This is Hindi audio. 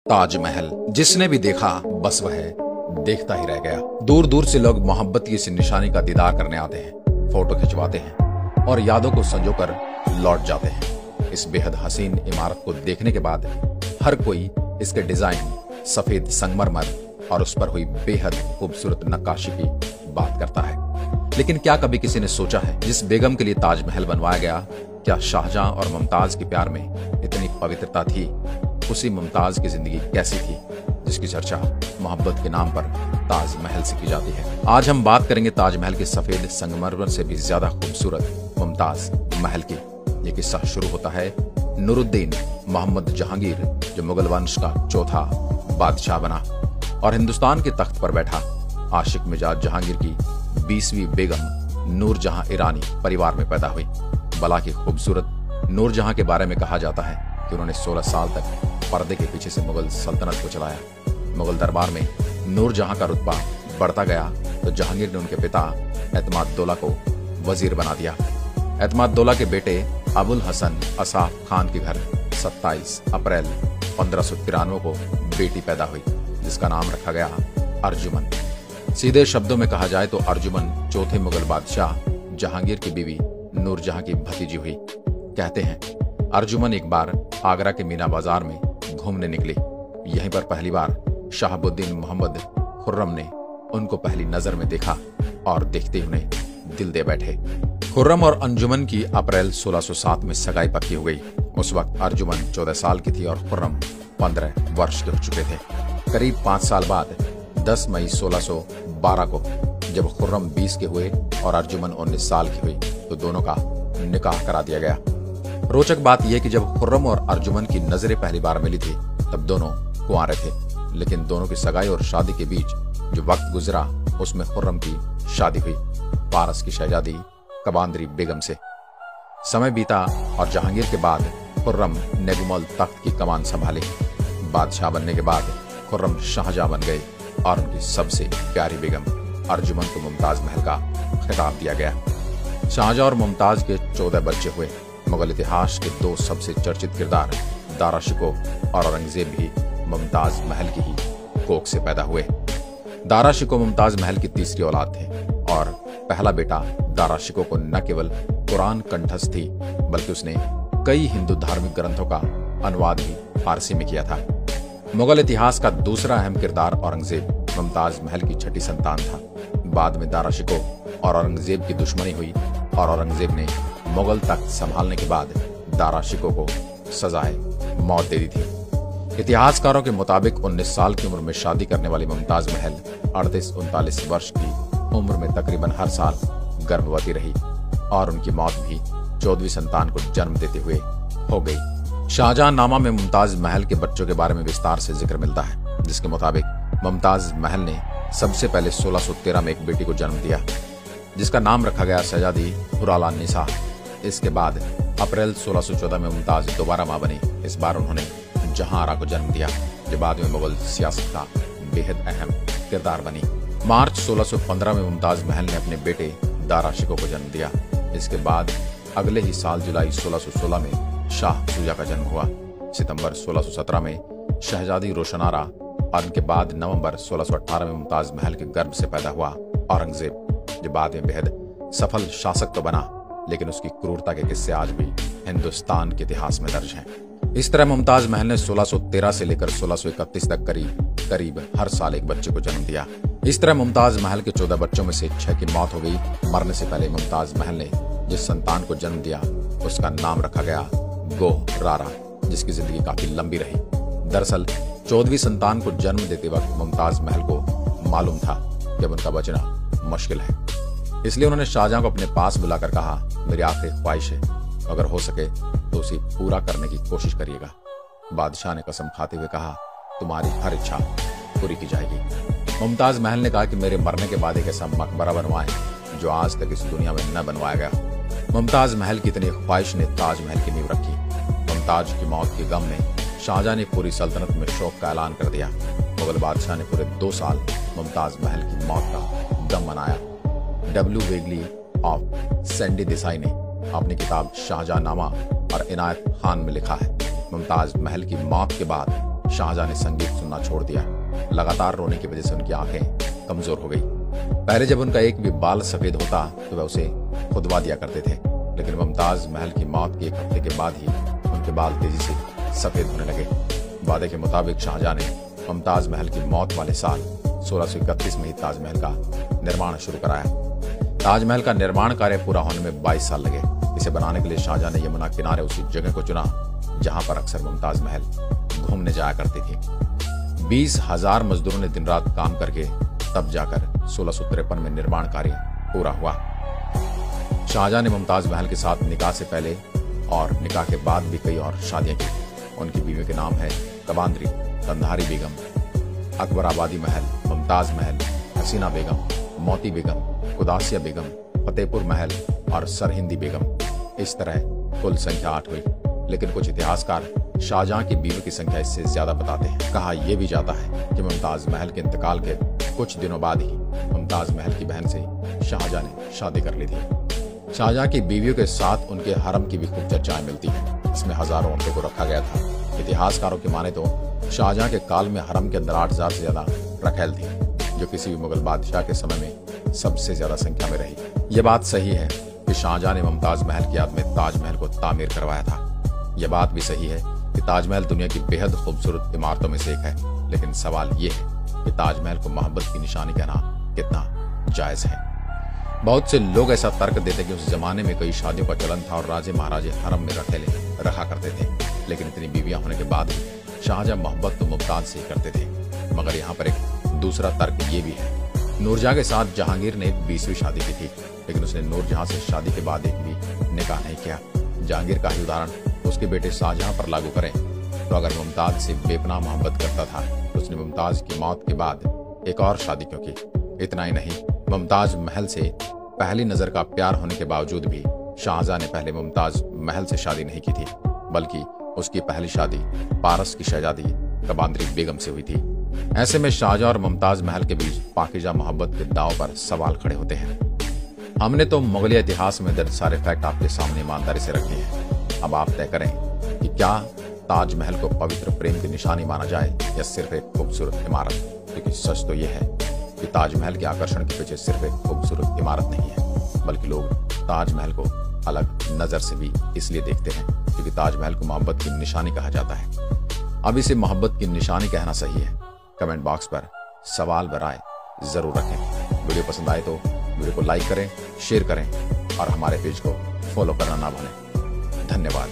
ताजमहल जिसने भी देखा बस वह देखता ही रह गया। दूर दूर से लोग मोहब्बत की इस निशानी का दीदार करने आते हैं, फोटो खिंचवाते हैं और यादों को संजोकर लौट जाते हैं। इस बेहद हसीन इमारत को देखने के बाद हर कोई इसके डिजाइन, सफेद संगमरमर और उस पर हुई बेहद खूबसूरत नक्काशी की बात करता है। लेकिन क्या कभी किसी ने सोचा है जिस बेगम के लिए ताजमहल बनवाया गया, क्या शाहजहां और मुमताज के प्यार में इतनी पवित्रता थी? उसी मुमताज की जिंदगी कैसी थी जिसकी चर्चा मोहब्बत के नाम पर ताजमहल से की जाती है। आज हम बात करेंगे ताजमहल के सफेद संगमरमर से भी ज्यादा खूबसूरत मुमताज महल की। ये किस्सा शुरू होता है नूरुद्दीन मोहम्मद जहांगीर, जो मुगल वंश का चौथा बादशाह बना और हिंदुस्तान के तख्त पर बैठा। आशिक मिजाज जहांगीर की 20वीं बेगम नूरजहां ईरानी परिवार में पैदा हुई। बला की खूबसूरत नूरजहां के बारे में कहा जाता है कि उन्होंने 16 साल तक पर्दे के पीछे से मुगल सल्तनत को चलाया। मुगल दरबार में नूरजहां का रुतबा बढ़ता गया तो जहांगीर ने उनके पिता एतमादुद्दौला को वजीर बना दिया। एतमादुद्दौला के बेटे अबुल हसन असाफ खान के घर 27 अप्रैल 1593 को बेटी पैदा हुई, जिसका नाम रखा गया अर्जुमन। सीधे शब्दों में कहा जाए तो अर्जुमन चौथे मुगल बादशाह जहांगीर की बीवी नूरजहां की भतीजी हुई। कहते हैं अर्जुमन एक बार आगरा के मीना बाजार में घूमने निकली। यहीं पर पहली बार शहाबुद्दीन मोहम्मद खुर्रम ने उनको पहली नजर में देखा और देखते ही उन्हें दिल दे बैठे। खुर्रम और अंजुमन की अप्रैल 1607 में सगाई पक्की हो गई। उस वक्त अर्जुमन 14 साल की थी और खुर्रम 15 वर्ष के हो चुके थे। करीब 5 साल बाद 10 मई 1612 को जब खुर्रम 20 के हुए और अर्जुमन 19 साल की हुई तो दोनों का निकाह करा दिया गया। रोचक बात यह कि जब खुर्रम और अर्जुमन की नजरें पहली बार मिली थी तब दोनों कुंवारे थे, लेकिन दोनों की सगाई और शादी के बीच जो वक्त गुजरा उसमें खुर्रम की शादी हुई पारस की शहजादी कबांदरी बेगम से। समय बीता और जहांगीर के बाद खुर्रम ने गुमल तख्त की कमान संभाली। बादशाह बनने के बाद खुर्रम शाहजहां बन गए और उनकी सबसे प्यारी बेगम अर्जुमन को मुमताज महल का खिताब दिया गया। शाहजहां और मुमताज के 14 बच्चे हुए। मुगल इतिहास के 2 सबसे चर्चित किरदार दारा शिकोह और औरंगजेब भी मुमताज महल की ही कोख से पैदा हुए। दारा शिकोह मुमताज महल की तीसरी औलाद थे और पहला बेटा दारा शिकोह को न केवल कुरान कंठस्थ थी बल्कि उसने कई हिंदू धार्मिक ग्रंथों का अनुवाद भी फारसी में किया था। मुगल इतिहास का दूसरा अहम किरदार औरंगजेब मुमताज महल की छठी संतान था। बाद में दारा शिकोह और औरंगजेब की दुश्मनी हुई और औरंगजेब ने मुगल तख्त संभालने के बाद दारा शिकोह को सजाए मौत दे दी थी। इतिहासकारों के मुताबिक 19 साल की उम्र में शादी करने वाली मुमताज महल 38-39 वर्ष की उम्र में तकरीबन हर साल गर्भवती रही और उनकी मौत भी 14वीं संतान को जन्म देते हुए हो गई। शाहजहां नामा में मुमताज महल के बच्चों के बारे में विस्तार से जिक्र मिलता है, जिसके मुताबिक मुमताज महल ने सबसे पहले 1613 में एक बेटी को जन्म दिया जिसका नाम रखा गया शहजादी हुराला निसा। इसके बाद अप्रैल 1614 में मुमताज दोबारा मां बनी। इस बार उन्होंने जहांआरा को जन्म दिया जो बाद में मुगल सियासत का बेहद अहम किरदार बनी। मार्च 1615 में मुमताज महल ने अपने बेटे दारा शिकोह को जन्म दिया। इसके बाद अगले ही साल जुलाई 1616 में शाह सूजा का जन्म हुआ। सितंबर 1617 में शहजादी रोशनारा और उनके बाद नवंबर 1618 में मुमताज महल के गर्भ से पैदा हुआ औरंगजेब, जो बाद में बेहद सफल शासक तो बना लेकिन उसकी क्रूरता के किस्से आज भी हिंदुस्तान के इतिहास में दर्ज हैं। इस तरह मुमताज महल ने 1613 से लेकर 1631 तक करीब हर साल एक बच्चे को जन्म दिया। इस तरह मुमताज महल के 14 बच्चों में से 6 की मौत हो गई। मरने से पहले मुमताज महल ने जिस संतान को जन्म दिया उसका नाम रखा गया गोहरारा, जिसकी जिंदगी काफी लंबी रही। दरअसल 14वीं संतान को जन्म देते वक्त मुमताज महल को मालूम था कि अब उनका बचना मुश्किल है, इसलिए उन्होंने शाहजहां को अपने पास बुलाकर कहा, मेरी आखिरी ख्वाहिश है, अगर हो सके तो उसे पूरा करने की कोशिश करिएगा। बादशाह ने कसम खाते हुए कहा, तुम्हारी हर इच्छा पूरी की जाएगी। मुमताज महल ने कहा कि मेरे मरने के बाद एक ऐसा मकबरा बनवाएं जो आज तक इस दुनिया में न बनवाया गया। मुमताज महल की इतनी ख्वाहिश ने ताजमहल की नींव रखी। मुमताज की मौत के गम में शाहजहां ने पूरी सल्तनत में शोक का ऐलान कर दिया। मुगल बादशाह ने पूरे 2 साल मुमताज महल की मौत का गम मनाया। W. Vaguely of Sandy Desai ने अपनी किताब शाहजहां नामा और इनायत खान में लिखा है, मुमताज महल की मौत के बाद शाहजहां ने संगीत सुनना छोड़ दिया। लगातार रोने की वजह से उनकी आंखें कमजोर हो गई। पहले जब उनका एक भी बाल सफेद होता तो वह उसे खुदवा दिया करते थे, लेकिन मुमताज महल की मौत के 1 हफ्ते के बाद ही उनके बाल तेजी से सफेद होने लगे। वादे के मुताबिक शाहजहां ने मुमताज महल की मौत वाले साल 1631 में ही ताजमहल का निर्माण शुरू कराया। ताजमहल का निर्माण कार्य पूरा होने में 22 साल लगे। इसे बनाने के लिए शाहजहां ने यमुना किनारे उसी जगह को चुना जहां पर अक्सर मुमताज महल घूमने जाया करती थी। 20,000 मजदूरों ने दिन रात काम करके तब जाकर 1653 में निर्माण कार्य पूरा हुआ। शाहजहां ने मुमताज महल के साथ निकाह से पहले और निकाह के बाद भी कई और शादियां की। उनकी बीवियों के नाम है कबांद्री, कंधारी बेगम, अकबराबादी महल, मुमताज महल, हसीना बेगम, मोती बेगम, कुदासिया बेगम, फतेहपुर महल और सरहिंदी बेगम। इस तरह कुल संख्या 8 हुई, लेकिन कुछ इतिहासकार शाहजहां की बीवियों की संख्या इससे ज्यादा बताते हैं। कहा यह भी जाता है कि मुमताज महल के इंतकाल के कुछ दिनों बाद ही मुमताज महल की बहन से शाहजहां ने शादी कर ली थी। शाहजहां की बीवियों के साथ उनके हरम की भी खूब चर्चाएं मिलती हैं। इसमें हजारों औरतों को रखा गया था। इतिहासकारों की माने तो शाहजहां के काल में हरम के अंदर 8,000 से ज्यादा रखैल थी, जो किसी भी मुगल बादशाह के समय में सबसे ज्यादा संख्या में रही। यह बात सही है कि शाहजहां ने मुमताज महल की याद में ताजमहल को तामीर करवाया था। यह बात भी सही है कि ताजमहल दुनिया की बेहद खूबसूरत इमारतों में से एक है, लेकिन सवाल यह है कि ताजमहल को मोहब्बत की निशानी कहना कितना जायज है। बहुत से लोग ऐसा तर्क देते कि उस जमाने में कई शादियों का चलन था और राजे महाराजे हरम में रखेले रखा करते थे, लेकिन इतनी बीवियां होने के बाद शाहजहां मोहब्बत तो मुमताज से ही करते थे। मगर यहाँ पर एक दूसरा तर्क ये भी है। नूरजहां के साथ जहांगीर ने 20वीं शादी की थी, लेकिन उसने नूरजहां से शादी के बाद एक भी निकाह नहीं किया। जहांगीर का ही उदाहरण उसके बेटे शाहजहां पर लागू करें तो अगर मुमताज से बेपनाह मोहब्बत करता था तो उसने मुमताज की मौत के बाद एक और शादी क्यों की। इतना ही नहीं, मुमताज महल से पहली नजर का प्यार होने के बावजूद भी शाहजहां ने पहले मुमताज महल से शादी नहीं की थी, बल्कि उसकी पहली शादी पारस की शहजादी कबांद्री बेगम से हुई थी। ऐसे में शाहजहां और मुमताज महल के बीच पाकीज़ा मोहब्बत के दांव पर सवाल खड़े होते हैं। हमने तो मुगलिया इतिहास में दर्ज सारे फैक्ट आपके सामने ईमानदारी से रखे हैं। अब आप तय करें कि क्या ताजमहल को पवित्र प्रेम की निशानी माना जाए या सिर्फ एक खूबसूरत इमारत। क्योंकि सच तो यह है कि ताजमहल के आकर्षण के पीछे सिर्फ एक खूबसूरत इमारत नहीं है, बल्कि लोग ताजमहल को अलग नजर से भी इसलिए देखते हैं क्योंकि ताजमहल को मोहब्बत की निशानी कहा जाता है। अब इसे मोहब्बत की निशानी कहना सही है? कमेंट बॉक्स पर सवाल व राय जरूर रखें। वीडियो पसंद आए तो वीडियो को लाइक करें, शेयर करें और हमारे पेज को फॉलो करना ना भूलें। धन्यवाद।